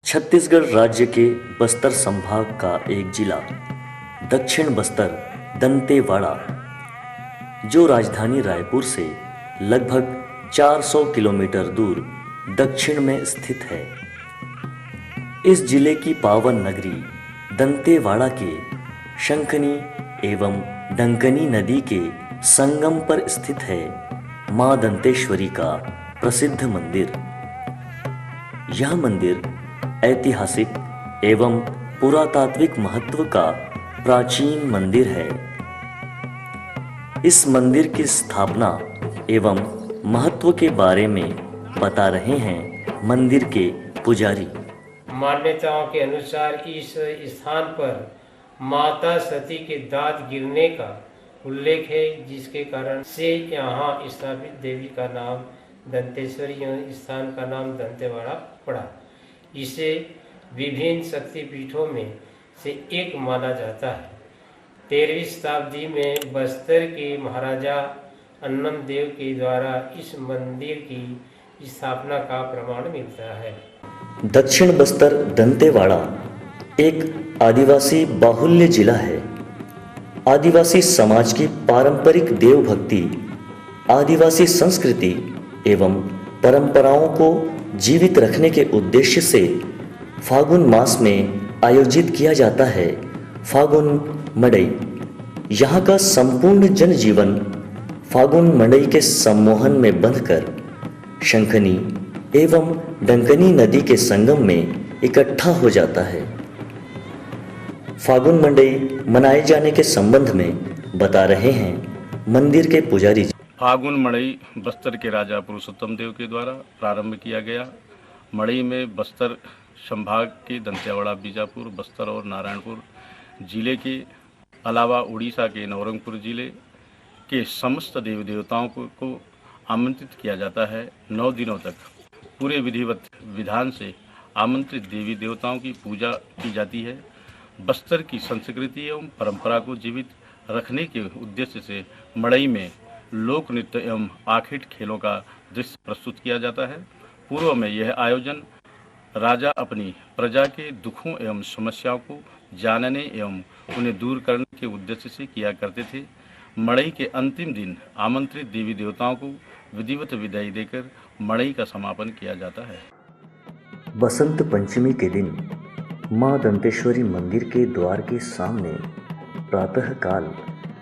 छत्तीसगढ़ राज्य के बस्तर संभाग का एक जिला दक्षिण बस्तर दंतेवाड़ा, जो राजधानी रायपुर से लगभग 400 किलोमीटर दूर दक्षिण में स्थित है। इस जिले की पावन नगरी दंतेवाड़ा के शंखनी एवं डंकनी नदी के संगम पर स्थित है मां दंतेश्वरी का प्रसिद्ध मंदिर। यह मंदिर ऐतिहासिक एवं पुरातात्विक महत्व का प्राचीन मंदिर है। इस मंदिर की स्थापना एवं महत्व के बारे में बता रहे हैं मंदिर के पुजारी। मान्यताओं के अनुसार इस स्थान पर माता सती के दांत गिरने का उल्लेख है, जिसके कारण से यहाँ स्थापित देवी का नाम दंतेश्वरी, स्थान का नाम दंतेवाड़ा पड़ा। इसे विभिन्न शक्तिपीठों में से एक माना जाता है। 13वीं शताब्दी में बस्तर के महाराजा अन्नम देव के द्वारा इस मंदिर की स्थापना का प्रमाण मिलता है। दक्षिण बस्तर दंतेवाड़ा एक आदिवासी बाहुल्य जिला है। आदिवासी समाज की पारंपरिक देव भक्ति, आदिवासी संस्कृति एवं परंपराओं को जीवित रखने के उद्देश्य से फागुन मास में आयोजित किया जाता है फागुन मड़ई। यहाँ का संपूर्ण जनजीवन फागुन मड़ई के सम्मोहन में बंधकर शंखनी एवं डंकनी नदी के संगम में इकट्ठा हो जाता है। फागुन मड़ई मनाए जाने के संबंध में बता रहे हैं मंदिर के पुजारी। फागुन मड़ई बस्तर के राजा पुरुषोत्तम देव के द्वारा प्रारंभ किया गया। मड़ई में बस्तर संभाग के दंतेवाड़ा, बीजापुर, बस्तर और नारायणपुर जिले के अलावा उड़ीसा के नवरंगपुर जिले के समस्त देवी देवताओं को आमंत्रित किया जाता है। 9 दिनों तक पूरे विधिवत विधान से आमंत्रित देवी देवताओं की पूजा की जाती है। बस्तर की संस्कृति एवं परंपरा को जीवित रखने के उद्देश्य से मड़ई में लोक नृत्य एवं आखिट खेलों का दृश्य प्रस्तुत किया जाता है। पूर्व में यह आयोजन राजा अपनी प्रजा के दुखों एवं समस्याओं को जानने एवं उन्हें दूर करने के उद्देश्य से किया करते थे। मड़ई के अंतिम दिन आमंत्रित देवी देवताओं को विधिवत विदाई देकर मड़ई का समापन किया जाता है। बसंत पंचमी के दिन मां दंतेश्वरी मंदिर के द्वार के सामने प्रातः काल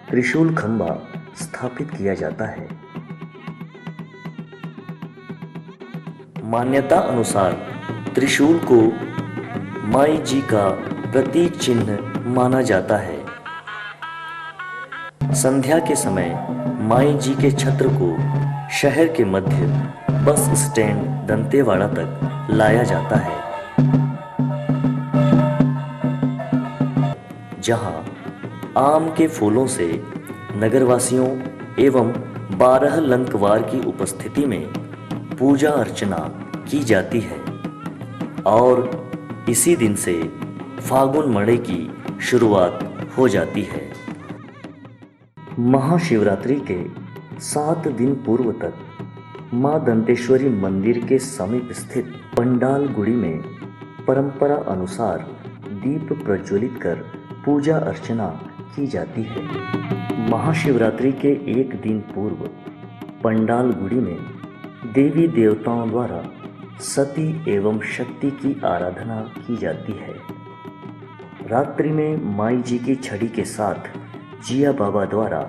त्रिशूल खंबा स्थापित किया जाता है। मान्यता अनुसार त्रिशूल को माई जी का प्रतीक चिन्ह माना जाता है। संध्या के समय माई जी के छत्र को शहर के मध्य बस स्टैंड दंतेवाड़ा तक लाया जाता है, जहां आम के फूलों से नगरवासियों एवं 12 लंकवार की उपस्थिति में पूजा अर्चना की जाती है और इसी दिन से फागुन मड़ई की शुरुआत हो जाती है। महाशिवरात्रि के 7 दिन पूर्व तक मां दंतेश्वरी मंदिर के समीप स्थित पंडाल गुड़ी में परंपरा अनुसार दीप प्रज्वलित कर पूजा अर्चना की जाती है। महाशिवरात्रि के 1 दिन पूर्व पंडाल गुड़ी में देवी देवताओं द्वारा सती एवं शक्ति की आराधना की जाती है। रात्रि में माई जी की छड़ी के साथ जिया बाबा द्वारा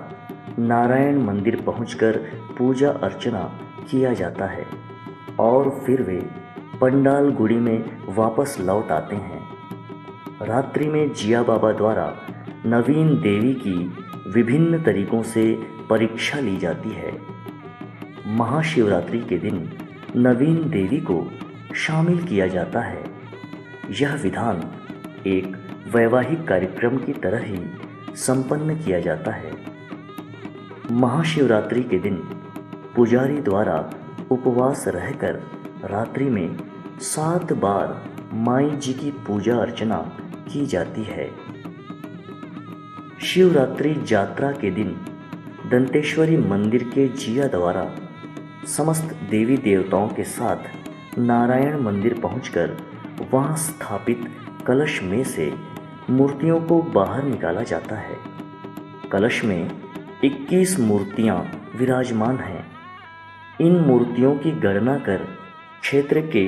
नारायण मंदिर पहुंचकर पूजा अर्चना किया जाता है और फिर वे पंडाल गुड़ी में वापस लौट आते हैं। रात्रि में जिया बाबा द्वारा नवीन देवी की विभिन्न तरीकों से परीक्षा ली जाती है। महाशिवरात्रि के दिन नवीन देवी को शामिल किया जाता है। यह विधान एक वैवाहिक कार्यक्रम की तरह ही संपन्न किया जाता है। महाशिवरात्रि के दिन पुजारी द्वारा उपवास रहकर रात्रि में 7 बार माई जी की पूजा अर्चना की जाती है। शिवरात्रि यात्रा के दिन दंतेश्वरी मंदिर के जिया द्वारा समस्त देवी देवताओं के साथ नारायण मंदिर पहुंचकर वहां स्थापित कलश में से मूर्तियों को बाहर निकाला जाता है। कलश में 21 मूर्तियां विराजमान हैं। इन मूर्तियों की गणना कर क्षेत्र के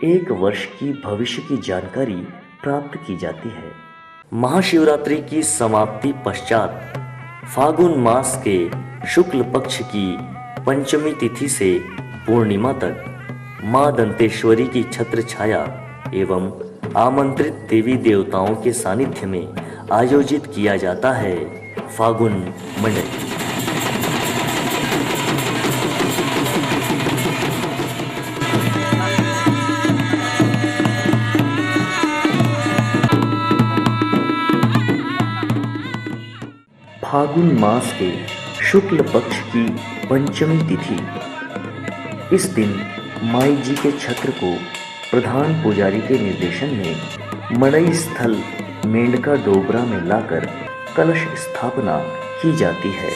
1 वर्ष की भविष्य की जानकारी प्राप्त की जाती है। महाशिवरात्रि की समाप्ति पश्चात फागुन मास के शुक्ल पक्ष की पंचमी तिथि से पूर्णिमा तक मां दंतेश्वरी की छत्र छाया एवं आमंत्रित देवी देवताओं के सानिध्य में आयोजित किया जाता है फागुन मंडई। फागुन मास के शुक्ल पक्ष की पंचमी तिथि। इस दिन माई जी के छत्र को प्रधान पुजारी के निर्देशन में मड़ई स्थल मेंढका डोबरा में लाकर कलश स्थापना की जाती है।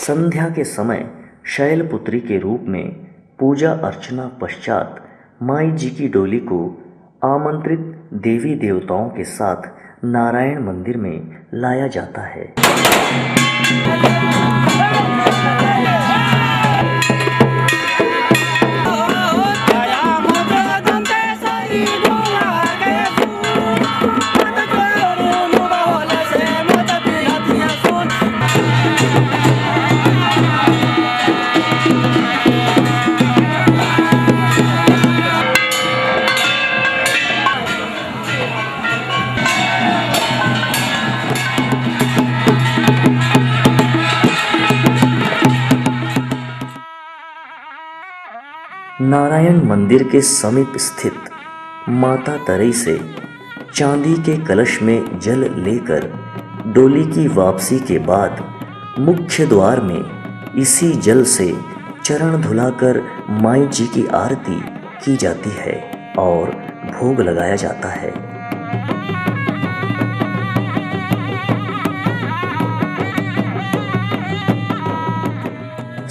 संध्या के समय शैलपुत्री के रूप में पूजा अर्चना पश्चात माई जी की डोली को आमंत्रित देवी देवताओं के साथ नारायण मंदिर में लाया जाता है। नारायण मंदिर के समीप स्थित माता तरई से चांदी के कलश में जल लेकर डोली की वापसी के बाद मुख्य द्वार में इसी जल से चरण धुलाकर माई जी की आरती की जाती है। और भोग लगाया जाता है।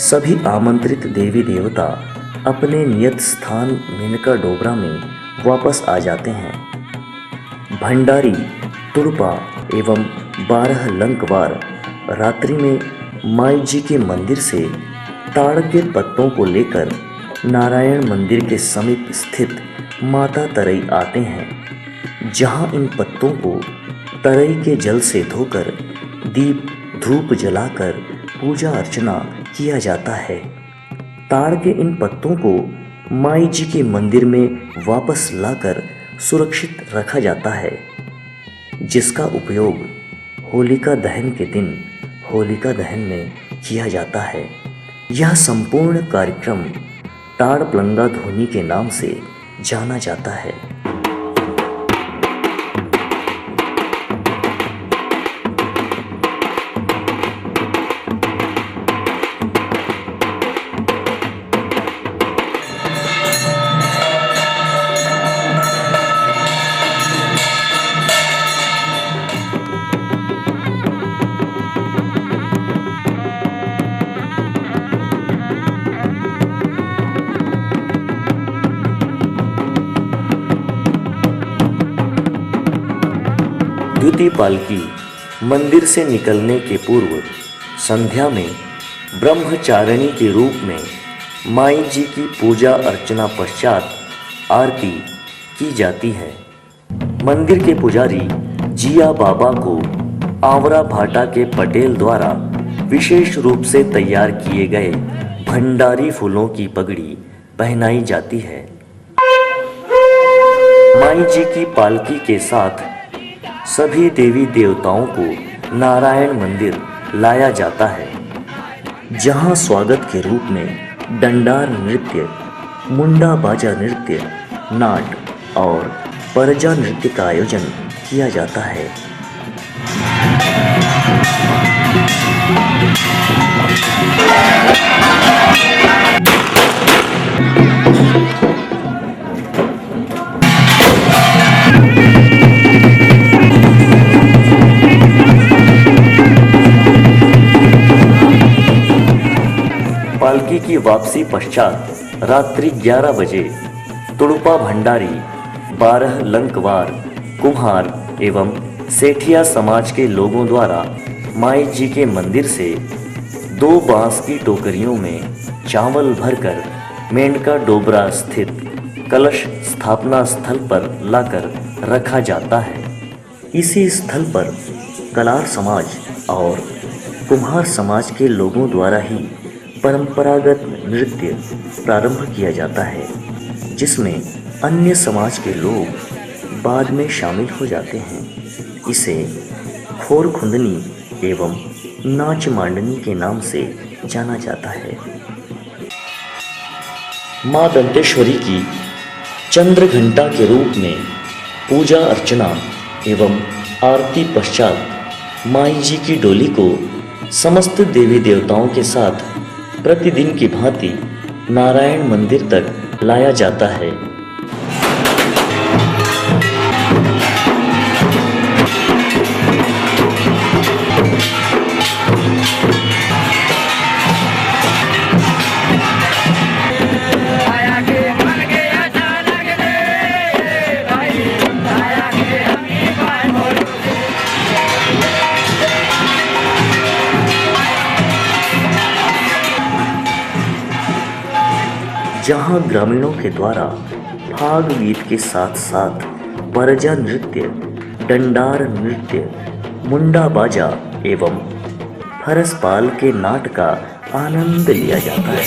सभी आमंत्रित देवी देवता अपने नियत स्थान मेनका डोबरा में वापस आ जाते हैं। भंडारी, तुड़पा एवं 12 लंकवार रात्रि में माई जी के मंदिर से ताड़ के पत्तों को लेकर नारायण मंदिर के समीप स्थित माता तरई आते हैं, जहां इन पत्तों को तरई के जल से धोकर दीप धूप जलाकर पूजा अर्चना किया जाता है। ताड़ के इन पत्तों को माई जी के मंदिर में वापस लाकर सुरक्षित रखा जाता है, जिसका उपयोग होलिका दहन के दिन होलिका दहन में किया जाता है। यह संपूर्ण कार्यक्रम ताड़ प्लंगा ध्वनि के नाम से जाना जाता है। द्वितीय पालकी मंदिर से निकलने के पूर्व संध्या में ब्रह्मचारिणी के रूप में माई जी की पूजा अर्चना पश्चात आरती की जाती है। मंदिर के पुजारी जिया बाबा को आवरा भाटा के पटेल द्वारा विशेष रूप से तैयार किए गए भंडारी फूलों की पगड़ी पहनाई जाती है। माई जी की पालकी के साथ सभी देवी देवताओं को नारायण मंदिर लाया जाता है, जहां स्वागत के रूप में डंडार नृत्य, मुंडा बाजा नृत्य, नाट और परजा नृत्य का आयोजन किया जाता है। पालकी की वापसी पश्चात रात्रि 11 बजे तुड़पा भंडारी, 12 लंकवार, कुम्हार एवं सेठिया समाज के लोगों द्वारा माई जी के मंदिर से 2 बांस की टोकरियों में चावल भरकर मेंढका डोबरा स्थित कलश स्थापना स्थल पर लाकर रखा जाता है। इसी स्थल पर कलार समाज और कुम्हार समाज के लोगों द्वारा ही परंपरागत नृत्य प्रारंभ किया जाता है, जिसमें अन्य समाज के लोग बाद में शामिल हो जाते हैं। इसे खोर खुंदनी एवं नाच मांडनी के नाम से जाना जाता है। मां दंतेश्वरी की चंद्र घंटा के रूप में पूजा अर्चना एवं आरती पश्चात माई जी की डोली को समस्त देवी देवताओं के साथ प्रतिदिन की भांति नारायण मंदिर तक लाया जाता है। जहां ग्रामीणों के द्वारा फाग गीत के साथ साथ परजा नृत्य, डंडार नृत्य, मुंडा बाजा एवं फरसपाल के नाट का आनंद लिया जाता है।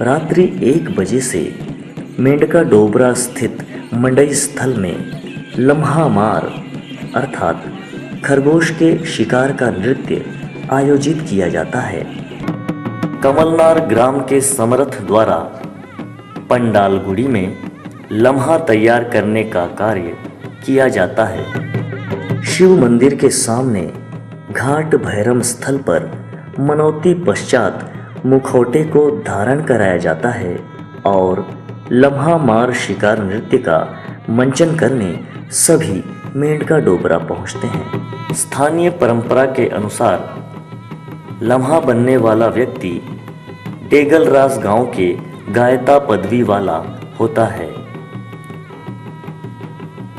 रात्रि 1 बजे से मेंढका डोबरा स्थित मंडई स्थल में लम्हा मार अर्थात खरगोश के शिकार का नृत्य आयोजित किया जाता है। कमलनार ग्राम के समर्थ द्वारा पंडालगुड़ी में लम्हा तैयार करने का कार्य किया जाता है। शिव मंदिर के सामने घाट भैरम स्थल पर मनौती पश्चात मुखौटे को धारण कराया जाता है और लम्हा मार शिकार नृत्य का मंचन करने सभी मेंढका डोबरा पहुंचते हैं। स्थानीय परंपरा के अनुसार लम्हा बनने वाला व्यक्ति डेगलरास गांव के गायता पदवी वाला होता है।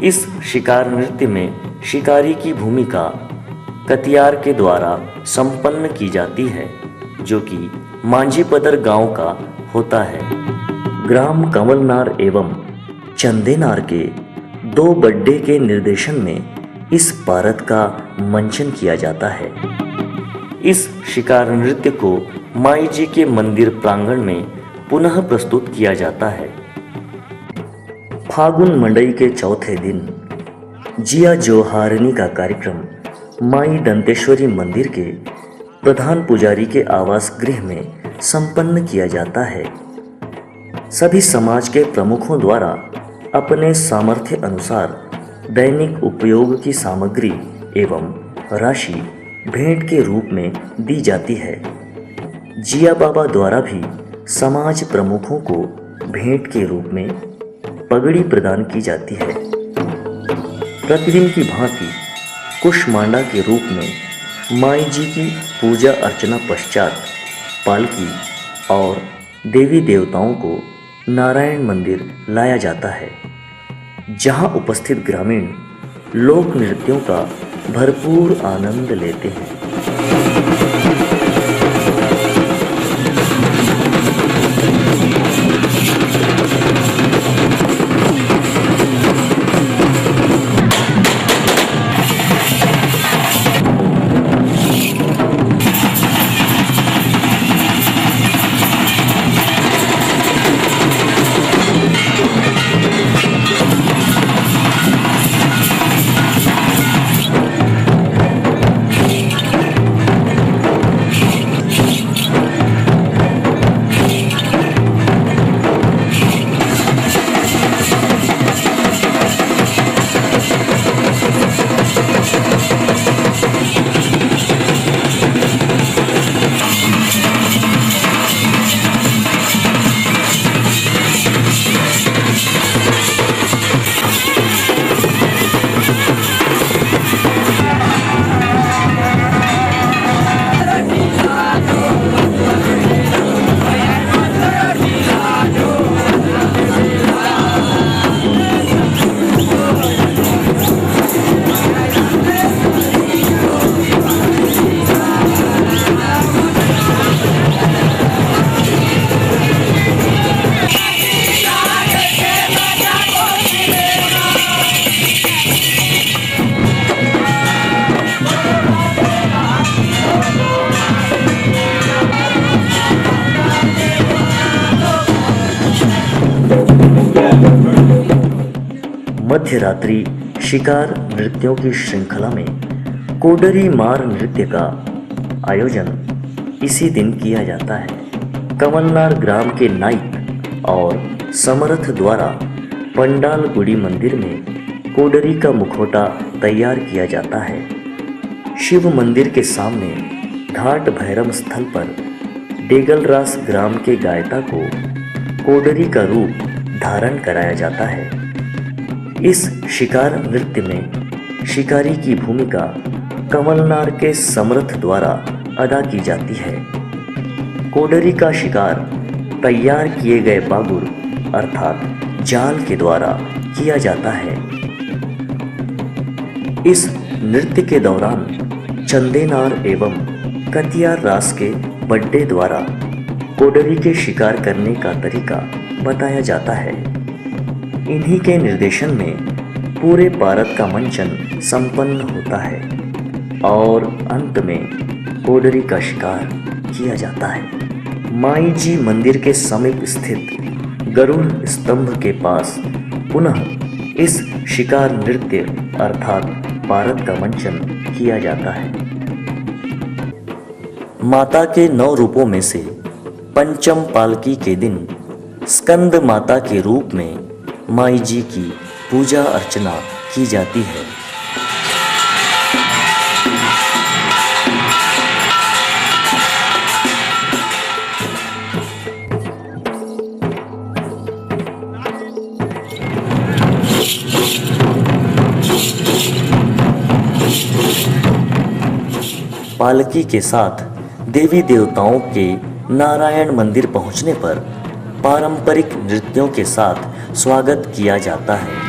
इस शिकार नृत्य में शिकारी की भूमिका कतियार के द्वारा संपन्न की जाती है, जो कि मांझीपदर गांव का होता है। ग्राम कमलनार एवं चंदेनार के 2 बड्डे के निर्देशन में इस पारद का मंचन किया जाता है। इस शिकार नृत्य को माई जी के मंदिर प्रांगण में पुनः प्रस्तुत किया जाता है। फागुन मंडई के चौथे दिन जिया जोहारनी का कार्यक्रम माई दंतेश्वरी मंदिर के प्रधान पुजारी के आवास गृह में संपन्न किया जाता है। सभी समाज के प्रमुखों द्वारा अपने सामर्थ्य अनुसार दैनिक उपयोग की सामग्री एवं राशि भेंट के रूप में दी जाती है। जिया बाबा द्वारा भी समाज प्रमुखों को भेंट के रूप में पगड़ी प्रदान की जाती है। प्रतिदिन की भांति कुशमांडा के रूप में माई जी की पूजा अर्चना पश्चात पालकी और देवी देवताओं को नारायण मंदिर लाया जाता है, जहां उपस्थित ग्रामीण लोक नृत्यों का भरपूर आनंद लेते हैं। मध्य रात्रि शिकार नृत्यों की श्रृंखला में कोडरी मार नृत्य का आयोजन इसी दिन किया जाता है। कमलनार ग्राम के नाइक और समर्थ द्वारा पंडालगुड़ी मंदिर में कोडरी का मुखौटा तैयार किया जाता है। शिव मंदिर के सामने घाट भैरम स्थल पर डेगलरास ग्राम के गायता को कोडरी का रूप धारण कराया जाता है। इस शिकार नृत्य में शिकारी की भूमिका कमलनार के समर्थ द्वारा अदा की जाती है। कोडरी का शिकार तैयार किए गए बागुर अर्थात जाल के द्वारा किया जाता है। इस नृत्य के दौरान चंदेनार एवं कतियार रास के बड्डे द्वारा कोडरी के शिकार करने का तरीका बताया जाता है। इन्हीं के निर्देशन में पूरे पारद का मंचन संपन्न होता है और अंत में कोडरी का शिकार किया जाता है। माई जी मंदिर के समीप स्थित गरुड़ स्तंभ के पास पुनः इस शिकार नृत्य अर्थात पारद का मंचन किया जाता है। माता के 9 रूपों में से पंचम पालकी के दिन स्कंद माता के रूप में माई जी की पूजा अर्चना की जाती है। पालकी के साथ देवी देवताओं के नारायण मंदिर पहुंचने पर पारंपरिक नृत्यों के साथ स्वागत किया जाता है।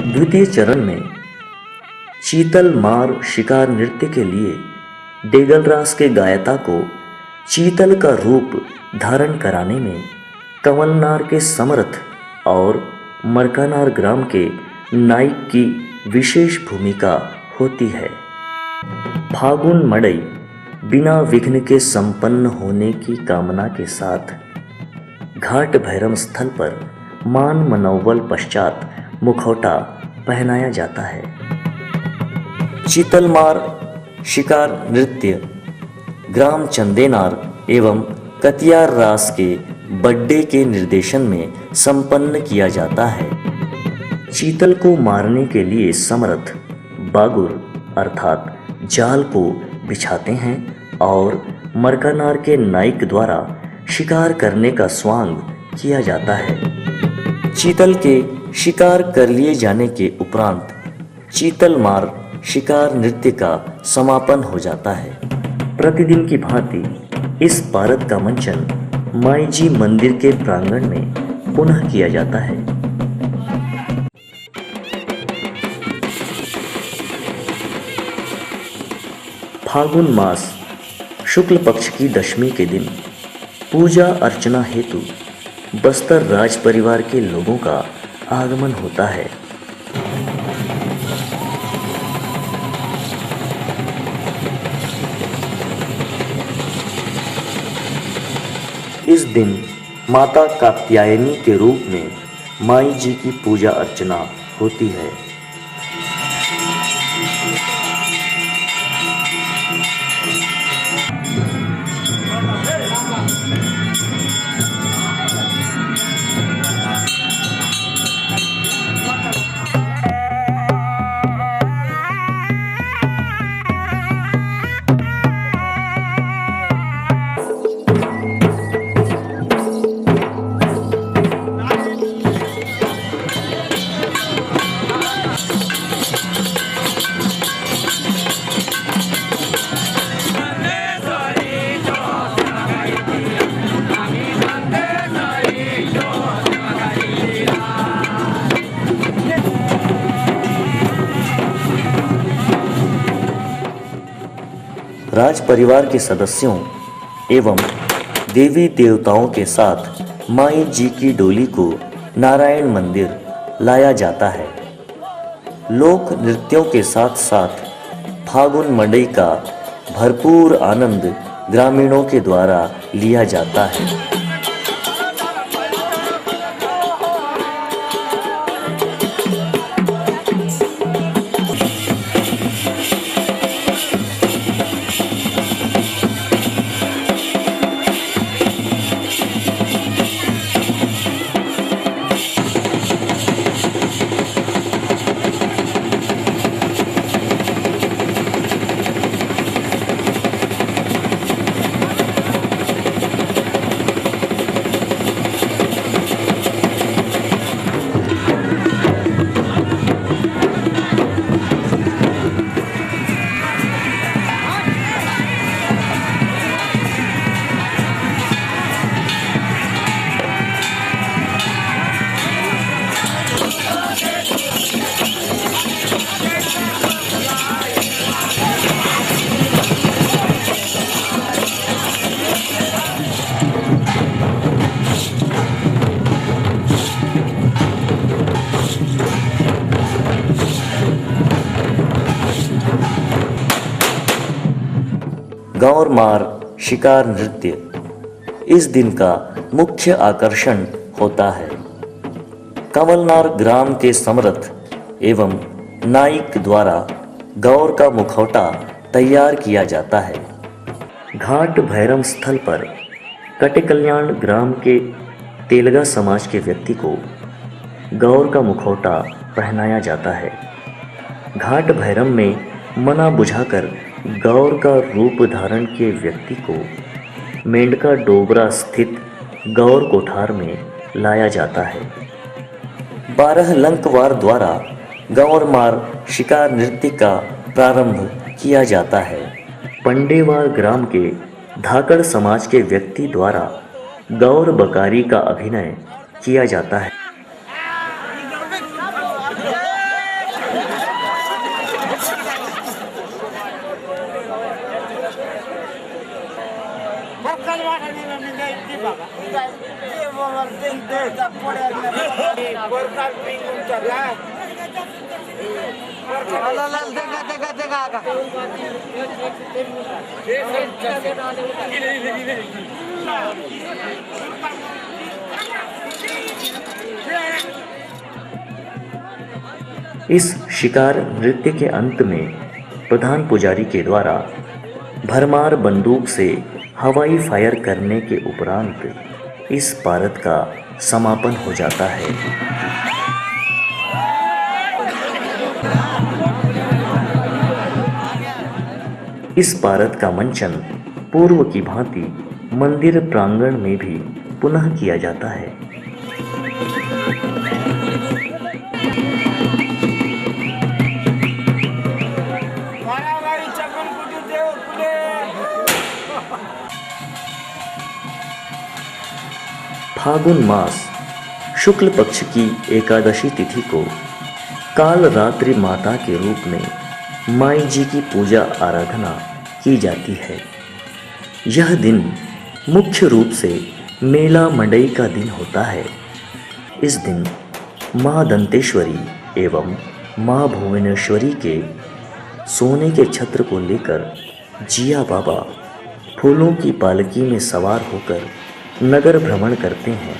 द्वितीय चरण में चीतल मार शिकार नृत्य के लिए डेगलरास के गायता को चीतल का रूप धारण कराने में कंवलनार के समर्थ और मरकानार ग्राम के नाइक की विशेष भूमिका होती है। फागुन मड़ई बिना विघ्न के संपन्न होने की कामना के साथ घाट भैरम स्थल पर मान मनोवल पश्चात मुखौटा पहनाया जाता है। चीतलमार शिकार नृत्य ग्राम चंदेनार एवं कतियार रास के बड्डे के निर्देशन में संपन्न किया जाता है। चीतल को मारने के लिए समर्थ बागुर अर्थात जाल को बिछाते हैं और मरकानार के नाइक द्वारा शिकार करने का स्वांग किया जाता है। चीतल के शिकार कर लिए जाने के उपरांत चीतल मार शिकार नृत्य का समापन हो जाता है। प्रतिदिन की भांति इस पारद का मंचन माई जी मंदिर के प्रांगण में पुनः किया जाता है। फागुन मास शुक्ल पक्ष की दशमी के दिन पूजा अर्चना हेतु बस्तर राज परिवार के लोगों का आगमन होता है। इस दिन माता कात्यायनी के रूप में माई जी की पूजा अर्चना होती है। राज परिवार के सदस्यों एवं देवी देवताओं के साथ माई जी की डोली को नारायण मंदिर लाया जाता है। लोक नृत्यों के साथ साथ फागुन मड़ई का भरपूर आनंद ग्रामीणों के द्वारा लिया जाता है। गौर मार शिकार नृत्य इस दिन का मुख्य आकर्षण होता है। कंवलनार ग्राम के समर्थ एवं नाइक द्वारा गौर का मुखौटा तैयार किया जाता है। घाट भैरव स्थल पर कटेकल्याण ग्राम के तेलगा समाज के व्यक्ति को गौर का मुखौटा पहनाया जाता है। घाट भैरव में मना बुझाकर गौर का रूप धारण के व्यक्ति को मेंढका डोबरा स्थित गौर कोठार में लाया जाता है। 12 लंकवार द्वारा गौर मार शिकार नृत्य का प्रारंभ किया जाता है। पंडेवार ग्राम के धाकड़ समाज के व्यक्ति द्वारा गौर बकारी का अभिनय किया जाता है। इस शिकार नृत्य के अंत में प्रधान पुजारी के द्वारा भरमार बंदूक से हवाई फायर करने के उपरांत इस पारद का समापन हो जाता है। इस पारद का मंचन पूर्व की भांति मंदिर प्रांगण में भी पुनः किया जाता है। फागुन मास शुक्ल पक्ष की एकादशी तिथि को काल रात्रि माता के रूप में माई जी की पूजा आराधना की जाती है। यह दिन मुख्य रूप से मेला मंडई का दिन होता है। इस दिन माँ दंतेश्वरी एवं माँ भुवनेश्वरी के सोने के छत्र को लेकर जिया बाबा फूलों की पालकी में सवार होकर नगर भ्रमण करते हैं।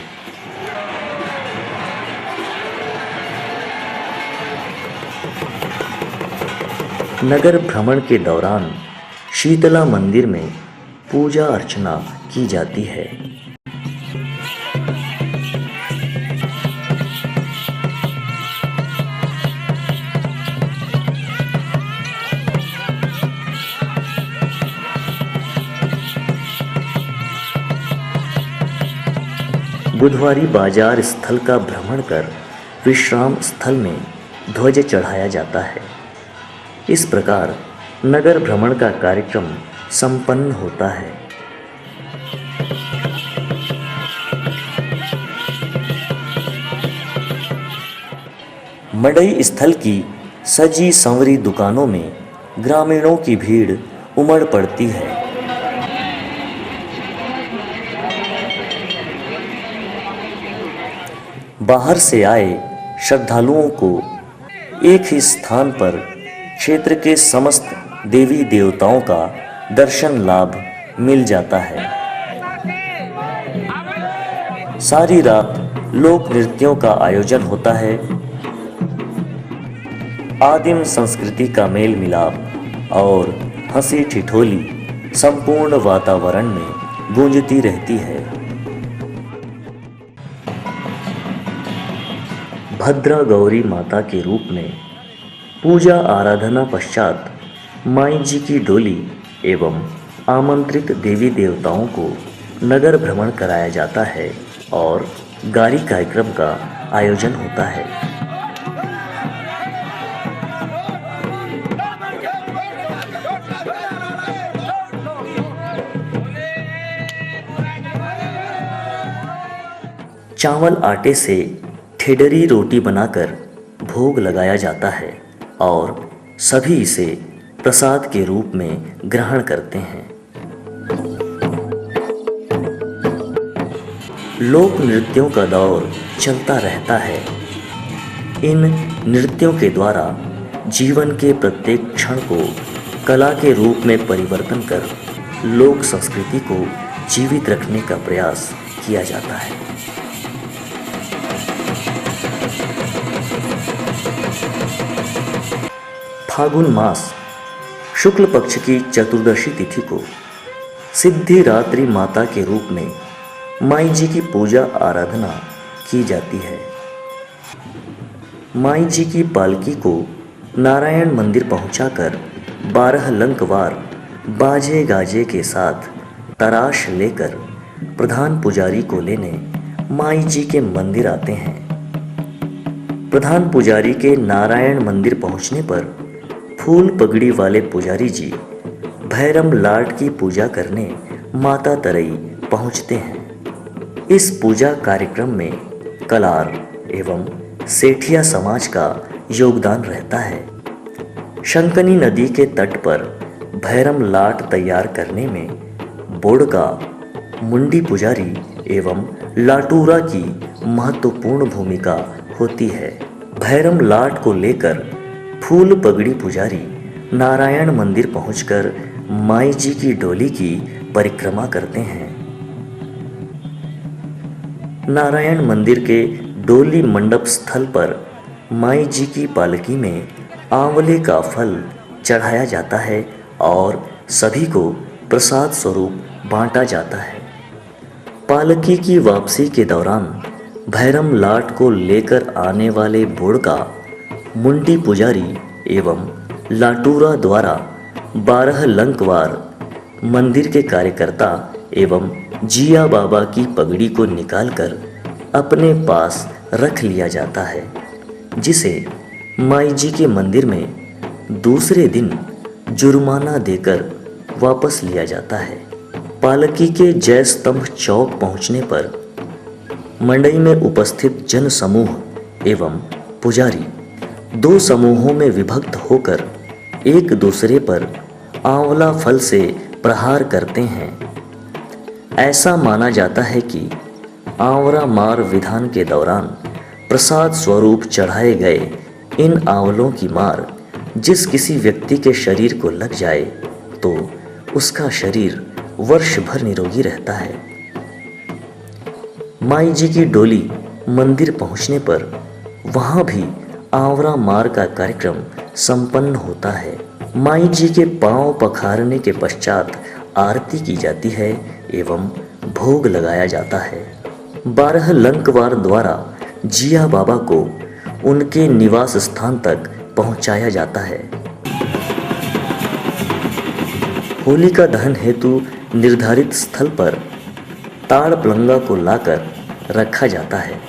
नगर भ्रमण के दौरान शीतला मंदिर में पूजा अर्चना की जाती है। बुधवारी बाजार स्थल का भ्रमण कर विश्राम स्थल में ध्वज चढ़ाया जाता है। इस प्रकार नगर भ्रमण का कार्यक्रम संपन्न होता है। मंडई स्थल की सजी संवरी दुकानों में ग्रामीणों की भीड़ उमड़ पड़ती है। बाहर से आए श्रद्धालुओं को एक ही स्थान पर क्षेत्र के समस्त देवी देवताओं का दर्शन लाभ मिल जाता है। सारी रात लोक नृत्यों का आयोजन होता है। आदिम संस्कृति का मेल मिलाप और हंसी ठिठोली संपूर्ण वातावरण में गूंजती रहती है। भद्रा गौरी माता के रूप में पूजा आराधना पश्चात माई जी की डोली एवं आमंत्रित देवी देवताओं को नगर भ्रमण कराया जाता है और गारी कार्यक्रम का आयोजन होता है। चावल आटे से ठेडरी रोटी बनाकर भोग लगाया जाता है और सभी इसे प्रसाद के रूप में ग्रहण करते हैं। लोक नृत्यों का दौर चलता रहता है। इन नृत्यों के द्वारा जीवन के प्रत्येक क्षण को कला के रूप में परिवर्तन कर लोक संस्कृति को जीवित रखने का प्रयास किया जाता है। फागुन मास शुक्ल पक्ष की चतुर्दशी तिथि को सिद्धिरात्रि माता के रूप में माई जी की पूजा आराधना की जाती है। माई जी की पालकी को नारायण मंदिर पहुंचाकर 12 लंकवार बाजे गाजे के साथ तराश लेकर प्रधान पुजारी को लेने माई जी के मंदिर आते हैं। प्रधान पुजारी के नारायण मंदिर पहुंचने पर फूल पगड़ी वाले पुजारी जी भैरम लाट की पूजा करने माता तरई पहुंचते हैं। इस पूजा कार्यक्रम में कलार एवं सेठिया समाज का योगदान रहता है। शंकनी नदी के तट पर भैरम लाट तैयार करने में बोड़का, मुंडी पुजारी एवं लाटूरा की महत्वपूर्ण भूमिका होती है। भैरम लाट को लेकर फूल पगड़ी पुजारी नारायण मंदिर पहुंचकर माई जी की डोली की परिक्रमा करते हैं। नारायण मंदिर के डोली मंडप स्थल पर माई जी की पालकी में आंवले का फल चढ़ाया जाता है और सभी को प्रसाद स्वरूप बांटा जाता है। पालकी की वापसी के दौरान भैरम लाट को लेकर आने वाले बोड़का, मुंडी पुजारी एवं लाटूरा द्वारा 12 लंकवार मंदिर के कार्यकर्ता एवं जिया बाबा की पगड़ी को निकालकर अपने पास रख लिया जाता है, जिसे माई जी के मंदिर में दूसरे दिन जुर्माना देकर वापस लिया जाता है। पालकी के जय स्तंभ चौक पहुंचने पर मंडई में उपस्थित जन समूह एवं पुजारी 2 समूहों में विभक्त होकर एक दूसरे पर आंवला फल से प्रहार करते हैं। ऐसा माना जाता है कि आंवला मार विधान के दौरान प्रसाद स्वरूप चढ़ाए गए इन आंवलों की मार जिस किसी व्यक्ति के शरीर को लग जाए तो उसका शरीर वर्ष भर निरोगी रहता है। माई जी की डोली मंदिर पहुंचने पर वहां भी आंवला मार का कार्यक्रम संपन्न होता है। माई जी के पांव पखारने के पश्चात आरती की जाती है एवं भोग लगाया जाता है। 12 लंकवार द्वारा जिया बाबा को उनके निवास स्थान तक पहुंचाया जाता है। होलिका दहन हेतु निर्धारित स्थल पर ताड़ पलंगा को लाकर रखा जाता है।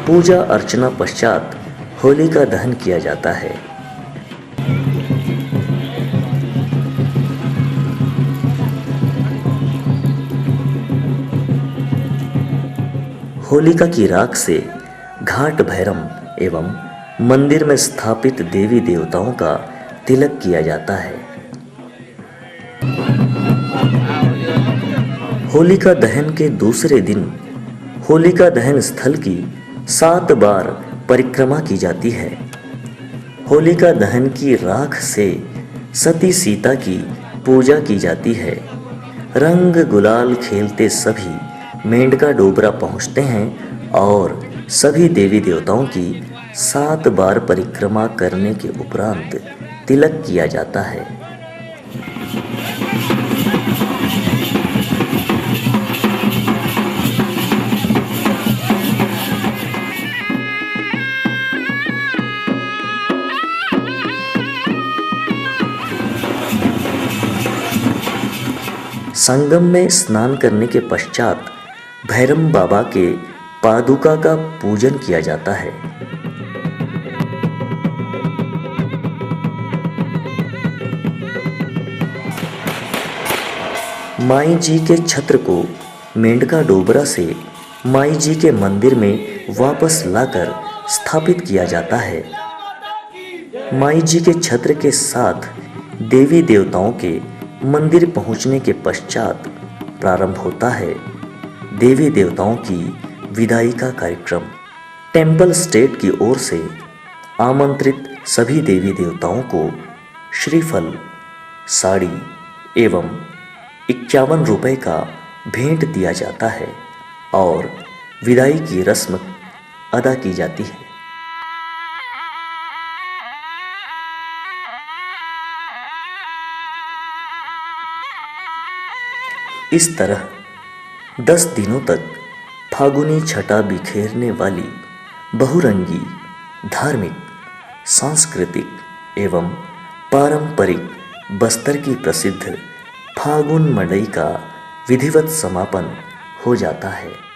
पूजा अर्चना पश्चात होलिका दहन किया जाता है। होलिका की राख से घाट भैरम एवं मंदिर में स्थापित देवी देवताओं का तिलक किया जाता है। होलिका दहन के दूसरे दिन होलिका दहन स्थल की 7 बार परिक्रमा की जाती है। होलिका दहन की राख से सती सीता की पूजा की जाती है। रंग गुलाल खेलते सभी मेंढका डोबरा पहुंचते हैं और सभी देवी देवताओं की 7 बार परिक्रमा करने के उपरांत तिलक किया जाता है। संगम में स्नान करने के पश्चात भैरम बाबा के पादुका का पूजन किया जाता है। माई जी के छत्र को मेंढका डोबरा से माई जी के मंदिर में वापस लाकर स्थापित किया जाता है। माई जी के छत्र के साथ देवी देवताओं के मंदिर पहुंचने के पश्चात प्रारंभ होता है देवी देवताओं की विदाई का कार्यक्रम। टेम्पल स्टेट की ओर से आमंत्रित सभी देवी देवताओं को श्रीफल, साड़ी एवं 51 रुपये का भेंट दिया जाता है और विदाई की रस्म अदा की जाती है। इस तरह 10 दिनों तक फागुनी छटा बिखेरने वाली बहुरंगी धार्मिक, सांस्कृतिक एवं पारंपरिक बस्तर की प्रसिद्ध फागुन मड़ई का विधिवत समापन हो जाता है।